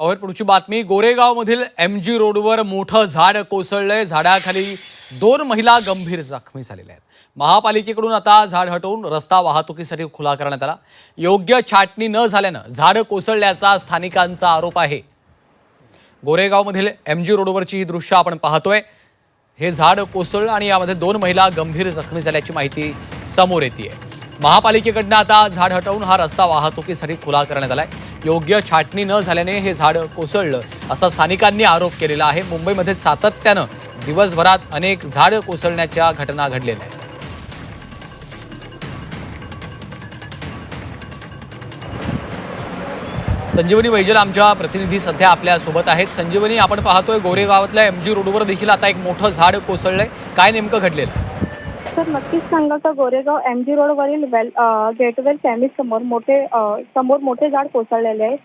और पुढची बातमी, गोरेगावमधील एमजी रोडवर मोठं झाड कोसळलंय। झाडाखाली 2 महिला गंभीर जखमी झालेल्या आहेत। महापालिकेकडून आता झाड हटवून रस्ता वाहतुकीसाठी खुला करण्यात आला। योग्य छाटणी न झाल्यानं झाड कोसळल्याचा स्थानिकांचा आरोप आहे। गोरेगावमधील एमजी रोडवरची ही दृश्य आपण पाहतोय। हे झाड कोसळलं आणि यामध्ये 2 महिला गंभीर जखमी झाल्याची माहिती समोर येते। महापालिकेकडून आता झाड हटवून हा रस्ता वाहतुकीसाठी खुला करण्यात आलाय। योग्य छाटणी न झाल्याने हे झाड कोसळलं असा स्थानिकांनी आरोप केलेला आहे। मुंबईमध्ये सातत्यानं दिवसभरात अनेक झाड कोसळण्याच्या घटना घडलेल्या आहेत। संजीवनी वैजल आमच्या प्रतिनिधी सध्या आपल्या सोबत आहेत। संजीवनी, आपण पाहतोय गोरेगावातल्या एमजी रोडवर देखील आता एक मोठं झाड कोसळलंय, काय नेमकं घडलेलं? तर नक्कीच सांगाल तर गोरेगाव एमजी रोडवरील गेटवेल केमिस्ट समोर मोठे झाड कोसळलेले आहे।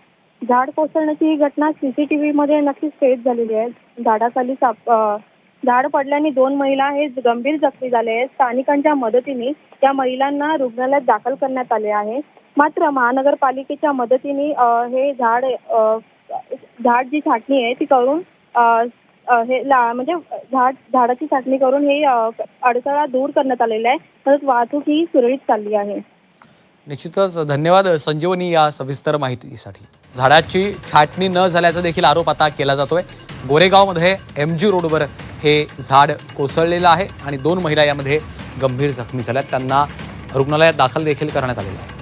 झाड कोसळण्याची ही घटना सीसीटीव्ही मध्ये नक्कीच कैद झालेली आहे। झाडाखाली झाड पडल्याने 2 महिला हे गंभीर जखमी झाले आहेत। स्थानिकांच्या मदतीने त्या महिलांना रुग्णालयात दाखल करण्यात आले आहे। मात्र महानगरपालिकेच्या मदतीने हे झाड जी छाटणी आहे ती करून म्हणजे झाडाची छाटणी करून हे अडथळा दूर करण्यात आलेला आहे। तसंच वाहतूक ही सुरळीत चालली आहे। निश्चितच धन्यवाद संजीवनी या सविस्तर माहितीसाठी। झाडाची छाटणी न झाल्याचा देखील आरोप आता केला जातोय। गोरेगावमध्ये एमजी रोडवर हे झाड कोसळलेलं आहे आणि 2 महिला यामध्ये गंभीर जखमी झाल्यात। त्यांना रुग्णालयात दाखल देखील करण्यात आलेलं आहे।